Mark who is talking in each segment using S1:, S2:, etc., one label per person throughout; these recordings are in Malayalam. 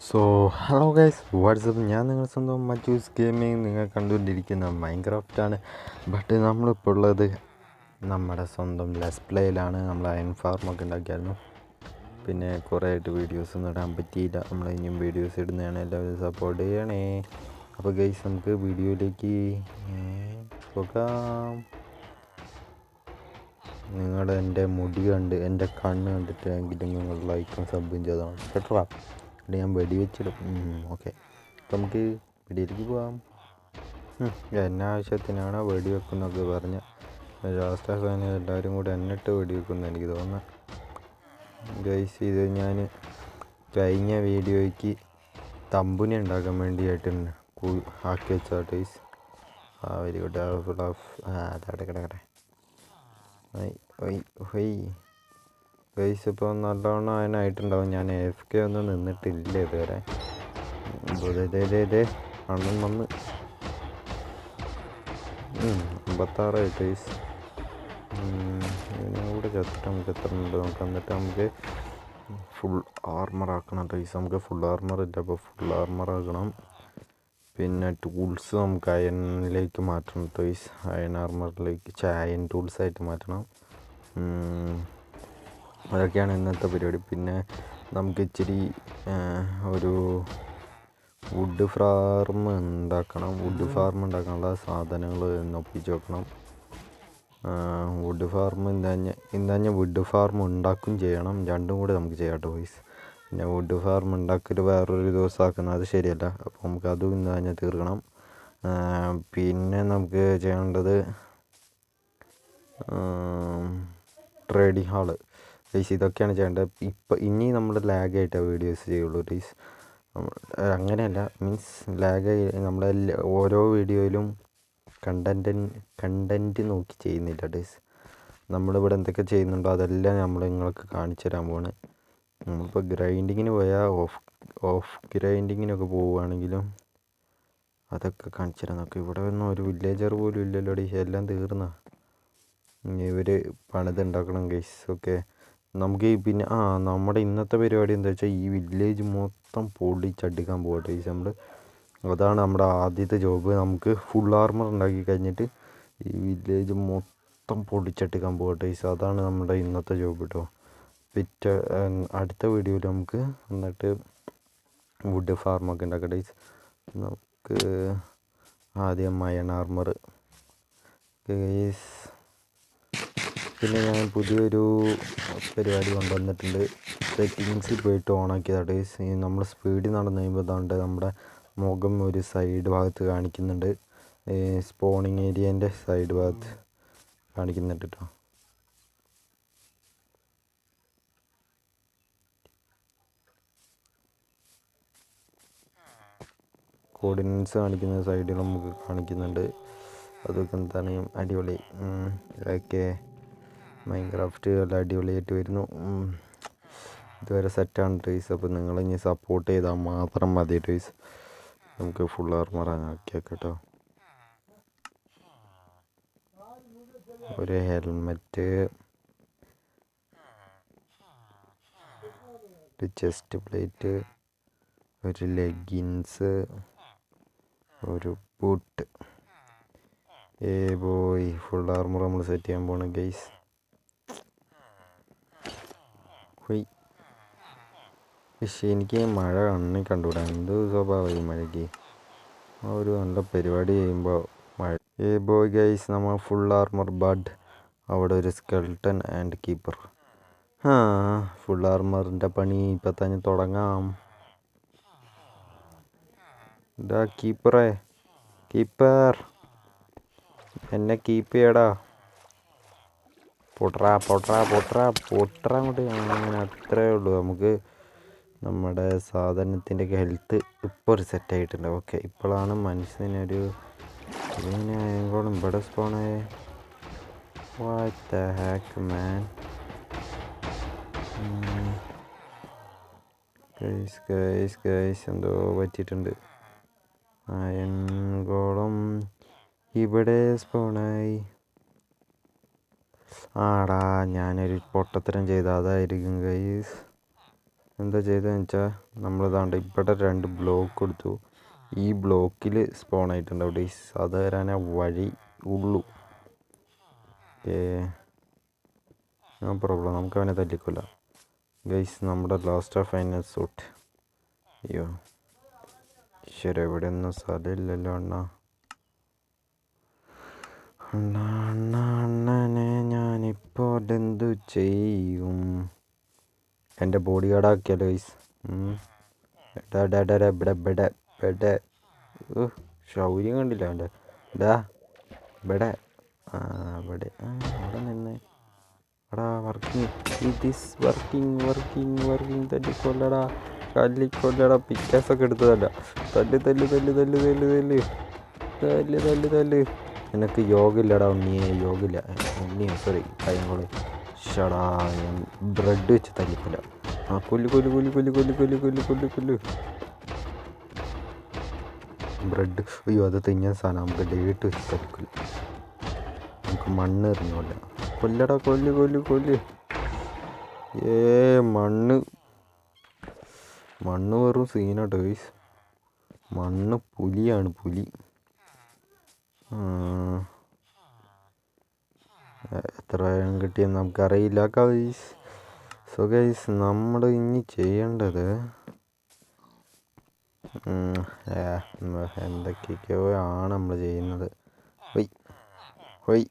S1: സോ ഹലോ ഗൈസ് വാട്സപ്പ്, ഞാൻ നിങ്ങൾ സ്വന്തം മറ്റൂസ് ഗെയിമിങ് നിങ്ങൾ കണ്ടുകൊണ്ടിരിക്കുന്ന മൈൻക്രാഫ്റ്റാണ്. ബട്ട് നമ്മളിപ്പോൾ ഉള്ളത് നമ്മുടെ സ്വന്തം ലെസ് പ്ലേയിലാണ്. നമ്മൾ അയൺ ഫാർമൊക്കെ ഉണ്ടാക്കിയായിരുന്നു. പിന്നെ കുറേ ആയിട്ട് വീഡിയോസ് ഒന്നും ഇടാൻ പറ്റിയില്ല. നമ്മൾ ഇനിയും വീഡിയോസ് ഇടുന്നതാണ്, എല്ലാവരും സപ്പോർട്ട് ചെയ്യണേ. അപ്പോൾ ഗൈസ് നമുക്ക് വീഡിയോയിലേക്ക് പോകാം. എൻ്റെ മുടി കണ്ട് എൻ്റെ കണ്ണ് കണ്ടിട്ടെങ്കിലും നിങ്ങൾ ലൈക്കും സബും ചെയ്താണ് കേട്ടോ. ഞാൻ വെടിവെച്ചിടും. ഓക്കെ, അപ്പം നമുക്ക് വെടിയിലേക്ക് പോകാം. എന്നെ ആവശ്യത്തിനാണ് വെടിവെക്കുന്നൊക്കെ പറഞ്ഞ് ലാസ്റ്റ് അവസാനം എല്ലാവരും കൂടെ എന്നിട്ട് വെടിവെക്കുന്നു എനിക്ക് തോന്നുന്നു. ഗൈസ്, ഇത് ഞാൻ കഴിഞ്ഞ വീഡിയോയ്ക്ക് തമ്പുനി ഉണ്ടാക്കാൻ വേണ്ടിയിട്ട് ആക്കി വെച്ചാൽ guys. Very good. Full of അതവിടെ കിടക്കട്ടെ. ഗൈസ്, ഇപ്പോൾ നല്ലവണ്ണം അതിനായിട്ടുണ്ടാവും. ഞാൻ AFK ഒന്നും നിന്നിട്ടില്ല ഇതുവരെ. അണ്ണൻ വന്ന് 56 ഗൈസ്. ഇതിനെ കൂടെ ചത്തിട്ട് നമുക്ക് എത്ര ഉണ്ട് നോക്കാം. എന്നിട്ട് നമുക്ക് ഫുൾ ആർമർ ആക്കണം ഗൈസ്. നമുക്ക് ഫുൾ ആർമർ ഇല്ല, അപ്പോൾ ഫുൾ ആർമർ ആക്കണം. പിന്നെ ടൂൾസ് നമുക്ക് അയണിലേക്ക് മാറ്റണം ഗൈസ്. അയൺ ആർമറിലേക്ക് അയൺ ടൂൾസായിട്ട് മാറ്റണം. അതൊക്കെയാണ് ഇന്നത്തെ പരിപാടി. പിന്നെ നമുക്ക് ഇച്ചിരി ഒരു വുഡ് ഫാർം ഉണ്ടാക്കണം. വുഡ് ഫാർം ഉണ്ടാക്കാനുള്ള സാധനങ്ങൾ ഒപ്പിച്ച് വെക്കണം. വുഡ് ഫാർം ഇന്നഞ്ഞ വുഡ് ഫാർം ഉണ്ടാക്കും ചെയ്യണം. രണ്ടും കൂടെ നമുക്ക് ചെയ്യാം കേട്ടോ ഗൈസ്. പിന്നെ വുഡ് ഫാർം ഉണ്ടാക്കൽ വേറൊരു ദിവസം ആക്കുന്നത് അത് ശരിയല്ല. അപ്പോൾ നമുക്ക് അതും ഇന്നഞ്ഞ തീർക്കണം. പിന്നെ നമുക്ക് ചെയ്യേണ്ടത് ട്രേഡിംഗ് ഹാള് ഗൈസ്, ഇതൊക്കെയാണ് ചെയ്യേണ്ടത്. ഇനി നമ്മൾ ലാഗായിട്ടാണ് വീഡിയോസ് ചെയ്യുള്ളൂ ഗൈസ്. അങ്ങനെയല്ല, മീൻസ് ലാഗായി നമ്മളെ ഓരോ വീഡിയോയിലും കണ്ടൻറ്റ് നോക്കി ചെയ്യുന്നില്ല ഗൈസ്. നമ്മളിവിടെ എന്തൊക്കെ ചെയ്യുന്നുണ്ടോ അതെല്ലാം നമ്മൾ നിങ്ങൾക്ക് കാണിച്ചു തരാൻ പോവാണ്. നമ്മളിപ്പോൾ ഗ്രൈൻഡിങ്ങിന് പോയാൽ ഓഫ് ഗ്രൈൻഡിങ്ങിനൊക്കെ പോവുകയാണെങ്കിലും അതൊക്കെ കാണിച്ചു തരാൻ നോക്കാം. ഇവിടെ ഒന്നും ഒരു വില്ലേജർ പോലും ഇല്ലല്ലോ ഗൈസ്, എല്ലാം തീർന്ന. ഇവർ പണിതുണ്ടാക്കണം ഗൈസ്. ഓക്കെ, നമുക്ക് പിന്നെ നമ്മുടെ ഇന്നത്തെ പരിപാടി എന്താ വെച്ചാൽ ഈ വില്ലേജ് മൊത്തം പൊളിച്ചടുക്കാൻ പോകട്ടെ ഗൈസ്. അതാണ് നമ്മുടെ ആദ്യത്തെ ജോബ്. നമുക്ക് ഫുൾ ആർമർ ഉണ്ടാക്കി കഴിഞ്ഞിട്ട് ഈ വില്ലേജ് മൊത്തം പൊളിച്ചടുക്കാൻ പോകട്ടെ ഗൈസ്. അതാണ് നമ്മുടെ ഇന്നത്തെ ജോബ് കേട്ടോ. അടുത്ത വീഡിയോയിൽ നമുക്ക് എന്നിട്ട് വുഡ് ഫാർമൊക്കെ ഉണ്ടാക്കട്ടെ ഗൈസ്. നമുക്ക് ആദ്യം അയൺ ആർമർ ഗൈസ്. പിന്നെ ഞാൻ പുതിയൊരു പരിപാടി കൊണ്ടുവന്നിട്ടുണ്ട്. സെറ്റിങ്സിൽ പോയിട്ട് ഓണാക്കിയതാണ് ഗൈസ്. നമ്മൾ സ്പീഡിൽ നടന്നു കഴിയുമ്പോൾ അതാണ്ട് നമ്മുടെ മുഖം ഒരു സൈഡ് ഭാഗത്ത് കാണിക്കുന്നുണ്ട്. സ്പോണിങ് ഏരിയേൻ്റെ സൈഡ് ഭാഗത്ത് കാണിക്കുന്നുണ്ട് കേട്ടോ. കോർഡിനേറ്റ്സ് കാണിക്കുന്ന സൈഡിൽ നമുക്ക് കാണിക്കുന്നുണ്ട്. അതൊക്കെ എന്താണ് അടിപൊളി. ഓക്കെ, മൈൻക്രാഫ്റ്റ് നല്ല അടിപൊളിയായിട്ട് വരുന്നു. ഇതുവരെ സെറ്റാണ് ഗൈസ്. അപ്പോൾ നിങ്ങളിനി സപ്പോർട്ട് ചെയ്താൽ മാത്രം മതി ഗൈസ്. നമുക്ക് ഫുൾ ആർമർ ആക്കിയേക്കാം കേട്ടോ. ഒരു ഹെൽമെറ്റ്, ഒരു ചെസ്റ്റ് പ്ലേറ്റ്, ഒരു ലെഗിൻസ്, ഒരു ബൂട്ട്. ബോയ്, ഫുൾ ആർമർ നമ്മൾ സെറ്റ് ചെയ്യാൻ പോകണം ഗൈസ്. പക്ഷേ എനിക്ക് മഴ കണ്ണി കണ്ടുകൂടാ. എന്ത് സ്വഭാവമായി മഴയ്ക്ക്. ഒരു നല്ല പരിപാടി ചെയ്യുമ്പോൾ മഴ. ബോയ് ഗൈസ്, നമ്മൾ ഫുൾ ആർമർ ബഡ്. അവിടെ ഒരു സ്കെൽട്ടൺ ആൻഡ് കീപ്പർ. ഫുൾ ആർമറിൻ്റെ പണി ഇപ്പം തന്നെ തുടങ്ങാം. ഇതാ കീപ്പർ എന്നെ കീപ്പ് ചെയ്യടാ. പൊട്ടറ അങ്ങോട്ട്. അങ്ങനെ അത്രേ ഉള്ളൂ. നമുക്ക് നമ്മുടെ സാധനത്തിൻ്റെയൊക്കെ ഹെൽത്ത് ഇപ്പോൾ ഒരു സെറ്റായിട്ടുണ്ട്. ഓക്കെ, ഇപ്പോഴാണ് മനുഷ്യനൊരു ഇങ്ങനെ ആയതുകൊണ്ടും ഇവിടെ സ്പോണേ. What the heck man. Guys എന്തോ പറ്റിയിട്ടുണ്ട്. അയൻകോളം ഇവിടെ സ്പോണായി. ഞാനൊരു പൊട്ടത്തരം ചെയ്ത അതായിരിക്കും ഗൈസ്. എന്താ ചെയ്തതെന്ന് വെച്ചാൽ നമ്മളിതാണ്ട് ഇവിടെ 2 ബ്ലോക്ക് കൊടുത്തു. ഈ ബ്ലോക്കിൽ സ്പോൺ ആയിട്ടുണ്ടാവും ഡേയ്സ്. അത് വരാനേ വഴി ഉള്ളൂ. നോ പ്രോബ്ലം, നമുക്ക് അവനെ തല്ലിക്കൊല്ലാം ഗൈസ്. നമ്മുടെ ലാസ്റ്റ് ഓഫ് ഫൈനൽ സൂട്ട്. അയ്യോ ശരി, ഇവിടെ ഒന്നും സ്ഥലമില്ലല്ലോ അണ്ണനെ ഞാനിപ്പോൾ എന്തു ചെയ്യും? എൻ്റെ ബോഡി ഗാർഡാക്കിയാലോ ഗൈസ്. ഇവിടെ ശൗര്യം കണ്ടില്ല അവൻ്റെ. ഇവിടെ അവിടെ നിന്ന് എടാ വർക്കിംഗ്, ഇറ്റ് ഈസ് വർക്കിംഗ്. തല്ലിക്കൊല്ലടാ പിക്കാസൊക്കെ എടുത്തതല്ല. തല്ല്. നിനക്ക് യോഗയില്ലടാ ഉണ്ണിയോ സോറി കൈകോള്. ഷടാ ഞാൻ ബ്രെഡ് വെച്ച് തല്ലിക്കൊല്ല. കൊല്ലു ബ്രെഡ്. അയ്യോ അത് തിന്നാൻ സാധനം. നമുക്ക് ഡേറ്റ് വെച്ച് തല്ലിക്കൊല്ല. നമുക്ക് മണ്ണ് എറിഞ്ഞോല്ല. കൊല്ലടാ കൊല്ല്. മണ്ണ് വെറും സീനാട്ടോ ഗൈസ്. മണ്ണ് പുലിയാണ്, പുലി. എത്ര കിട്ടിയെന്ന് നമുക്കറിയില്ല ഗൈസ്. സോ ഗൈസ് നമ്മൾ ഇനി ചെയ്യേണ്ടത് എന്തൊക്കെയൊക്കെയോ ആണ് നമ്മൾ ചെയ്യുന്നത്. ഹൊയ്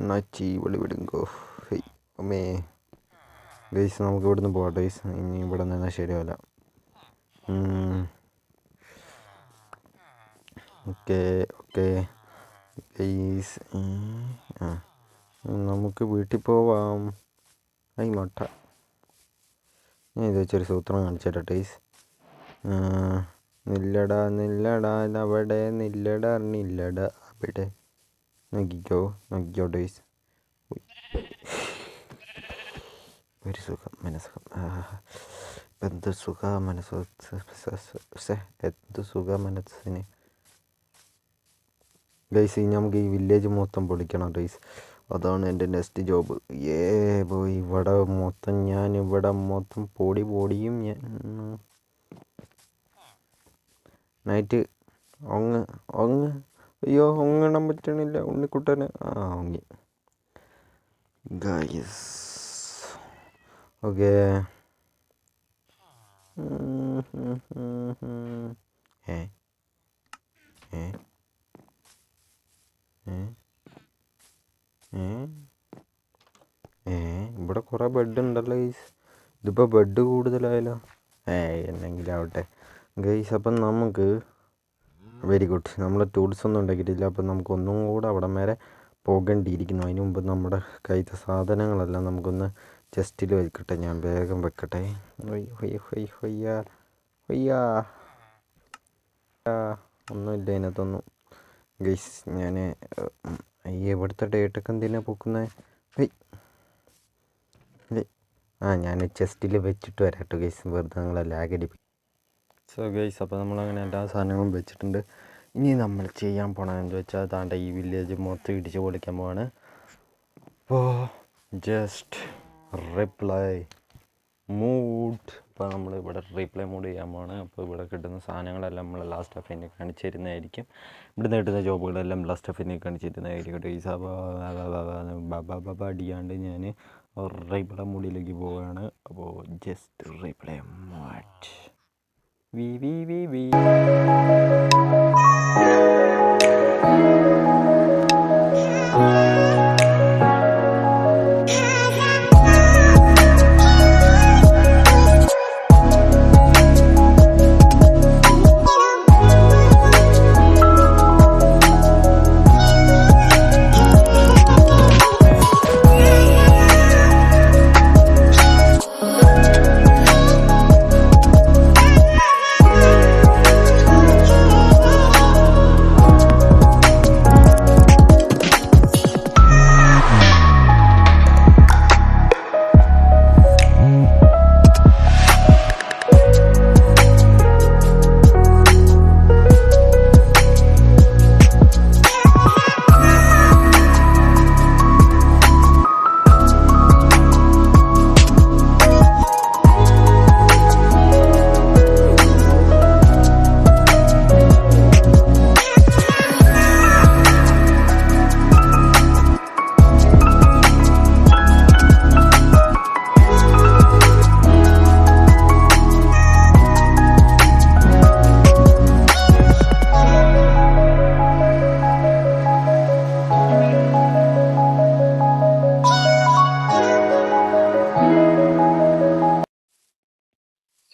S1: നച്ചി വെളിവിടുങ്കോ. അമ്മേ ഗൈസ് നമുക്ക് ഇവിടുന്ന് പോകാം ഗൈസ്. ഇനി ഇവിടെ നിന്നാൽ ശരിയല്ല. ഓക്കെ ഗൈസ് നമുക്ക് വീട്ടിൽ പോവാം. മട്ട ഞാൻ ഇത് വെച്ചൊരു സൂത്രം കാണിച്ചു ഗൈസ്. നില്ലടാ അവിടെ നില്ലടാ അവിടെ. നോക്കിക്കോ ഡേയ്സ്. ഒരു സുഖം എന്ത് സുഖ മനസ്സിന് ഗൈസ്. ഇനി നമുക്ക് ഈ വില്ലേജ് മൊത്തം പൊളിക്കണം ഗൈസ്. അതാണ് എൻ്റെ നെക്സ്റ്റ് ജോബ്. പോയി ഇവിടെ മൊത്തം പൊടിയും ഞാൻ നൈറ്റ് ഒങ്ങ്. അയ്യോ ഒങ്ങിടാൻ പറ്റണില്ല ഉണ്ണിക്കുട്ടന്. ഒങ്ങി ഗൈസ്. ഓക്കെ ഇവിടെ കുറേ ബെഡ് ഉണ്ടല്ലോ ഗൈസ്. ഇതിപ്പോൾ ബെഡ് കൂടുതലായാലോ. എന്നെങ്കിലും ആവട്ടെ ഗൈസ്. അപ്പം നമുക്ക് വെരി ഗുഡ്, നമ്മൾ ടൂൾസ് ഒന്നും ഉണ്ടാക്കിയിട്ടില്ല. അപ്പം നമുക്കൊന്നും കൂടെ അവിടം വരെ പോകേണ്ടിയിരിക്കുന്നു. അതിന് മുമ്പ് നമ്മുടെ കയ്യിലത്തെ സാധനങ്ങളെല്ലാം നമുക്കൊന്ന് ചെസ്റ്റിൽ വെക്കട്ടെ. ഞാൻ വേഗം വെക്കട്ടെ. ഒന്നുമില്ല അതിനകത്തൊന്നും ഗൈസ്. ഞാൻ ഇവിടുത്തെ ഡേറ്റൊക്കെ എന്തിനാ പൊക്കുന്നത്? ഞാൻ ചെസ്റ്റിൽ വെച്ചിട്ട് വരാട്ടോ ഗൈസ്, വെറുതെ നിങ്ങളെ ലാഗടിപ്പിക്കും. സോ ഗൈസ് അപ്പോൾ നമ്മളങ്ങനെ എല്ലാ സാധനങ്ങളും വെച്ചിട്ടുണ്ട്. ഇനി നമ്മൾ ചെയ്യാൻ പോകണമെന്ന് വെച്ചാൽ താണ്ട ഈ വില്ലേജ് മൊത്തം ഇടിച്ച് പൊളിക്കാൻ പോവാണ്. അപ്പോൾ ജസ്റ്റ് റിപ്ലൈ മൂഡ്. അപ്പോൾ നമ്മൾ ഇവിടെ റീപ്ലൈ മൂഡ് ചെയ്യാൻ പോവാണ്. അപ്പോൾ ഇവിടെ കിട്ടുന്ന സാധനങ്ങളെല്ലാം നമ്മൾ ലാസ്റ്റ് ഓഫ് എന്നെ കാണിച്ചു തരുന്നതായിരിക്കും. ഇവിടുന്ന് കിട്ടുന്ന ജോബുകളെല്ലാം ലാസ്റ്റ് ഓഫ് എന്നെ കാണിച്ചു തരുന്നതായിരിക്കും. ഗൈസ് അപ്പോൾ അടിയാണ്ട് ഞാൻ റീപ്ലൈ മൂഡിലേക്ക് പോവുകയാണ്. അപ്പോൾ just reply mood.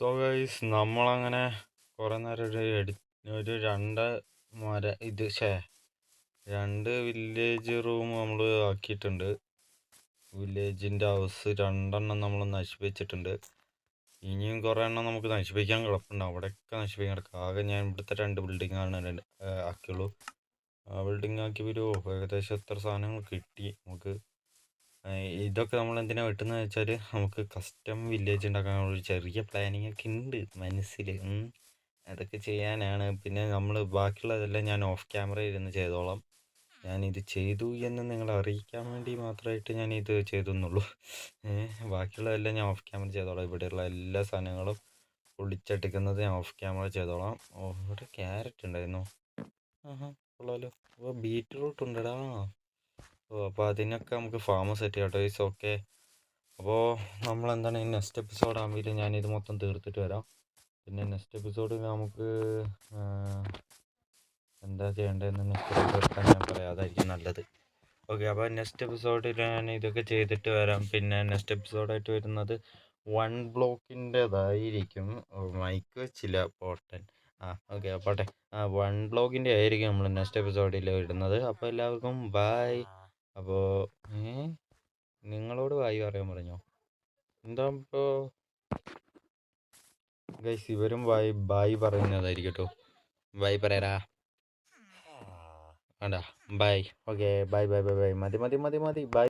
S1: So guys നമ്മളങ്ങനെ കുറേ നേരം ഒരു രണ്ട് വില്ലേജ് റൂം നമ്മൾ ആക്കിയിട്ടുണ്ട്. വില്ലേജിൻ്റെ ഹൗസ് 2 നമ്മൾ നശിപ്പിച്ചിട്ടുണ്ട്. ഇനിയും കുറേ എണ്ണം നമുക്ക് നശിപ്പിക്കാൻ കിടപ്പുണ്ട്. അവിടെയൊക്കെ നശിപ്പിക്കാൻ കിടക്കുക. ആകെ ഞാൻ ഇവിടുത്തെ 2 ബിൽഡിങ്ങാണ് ആക്കിയുള്ളൂ. ആ ബിൽഡിംഗ് ആക്കി ഏകദേശം എത്ര സാധനങ്ങൾ കിട്ടി നമുക്ക്. ഇതൊക്കെ നമ്മൾ എന്തിനാണ് വെട്ടുന്നത് വെച്ചാൽ നമുക്ക് കസ്റ്റം വില്ലേജ് ഉണ്ടാക്കാൻ ഒരു ചെറിയ പ്ലാനിങ് ഒക്കെ ഉണ്ട് മനസ്സിൽ. അതൊക്കെ ചെയ്യാനാണ്. പിന്നെ നമ്മൾ ബാക്കിയുള്ളതെല്ലാം ഞാൻ ഓഫ് ക്യാമറ ഇരുന്ന് ചെയ്തോളാം. ഞാനിത് ചെയ്തു എന്ന് നിങ്ങളെ അറിയിക്കാൻ വേണ്ടി മാത്രമായിട്ട് ഞാനിത് ചെയ്തെന്നുള്ളൂ. ബാക്കിയുള്ളതെല്ലാം ഞാൻ ഓഫ് ക്യാമറ ചെയ്തോളാം. ഇവിടെയുള്ള എല്ലാ സാധനങ്ങളും പൊളിച്ചെടുക്കുന്നത് ഞാൻ ഓഫ് ക്യാമറ ചെയ്തോളാം. ഇവിടെ ക്യാരറ്റ് ഉണ്ടായിരുന്നു. കൊള്ളാമല്ലോ. അപ്പോൾ ബീറ്റ്റൂട്ട് ഉണ്ടടാ. അപ്പോൾ അതിനൊക്കെ നമുക്ക് ഫാം സെറ്റ് ചെയ്യാം കേട്ടോ. Is okay. അപ്പോൾ നമ്മളെന്താണ് നെക്സ്റ്റ് എപ്പിസോഡ് ആകുമ്പോൾ ഞാനിത് മൊത്തം തീർത്തിട്ട് വരാം. പിന്നെ നെക്സ്റ്റ് എപ്പിസോഡിൽ നമുക്ക് എന്താ ചെയ്യേണ്ടതെന്ന് നെക്സ്റ്റ് എപ്പിസോഡ് ഞാൻ പറയാം. അതായിരിക്കും നല്ലത്. ഓക്കെ, അപ്പോൾ നെക്സ്റ്റ് എപ്പിസോഡിൽ ഞാൻ ഇതൊക്കെ ചെയ്തിട്ട് വരാം. പിന്നെ നെക്സ്റ്റ് എപ്പിസോഡായിട്ട് വരുന്നത് 1 ബ്ലോക്കിൻ്റെതായിരിക്കും. മൈക്ക് വെച്ചില്ല പോട്ടൻ. ഓക്കെ പോട്ടെ. 1 ബ്ലോക്കിൻ്റെ ആയിരിക്കും നമ്മൾ നെക്സ്റ്റ് എപ്പിസോഡിൽ ഇടുന്നത്. അപ്പോൾ എല്ലാവർക്കും ബായ്. അപ്പോൾ നിങ്ങളോട് ബായ് പറയാൻ പറഞ്ഞോ? എന്താ ഇപ്പോൾ ഗൈസ് ഇവരും ബായ് പറയുന്നതായിരിക്കും കേട്ടോ. ബായ് പറയാരാ. വേണ്ട, bye. Okay, bye bye bye bye. മതി ബൈ.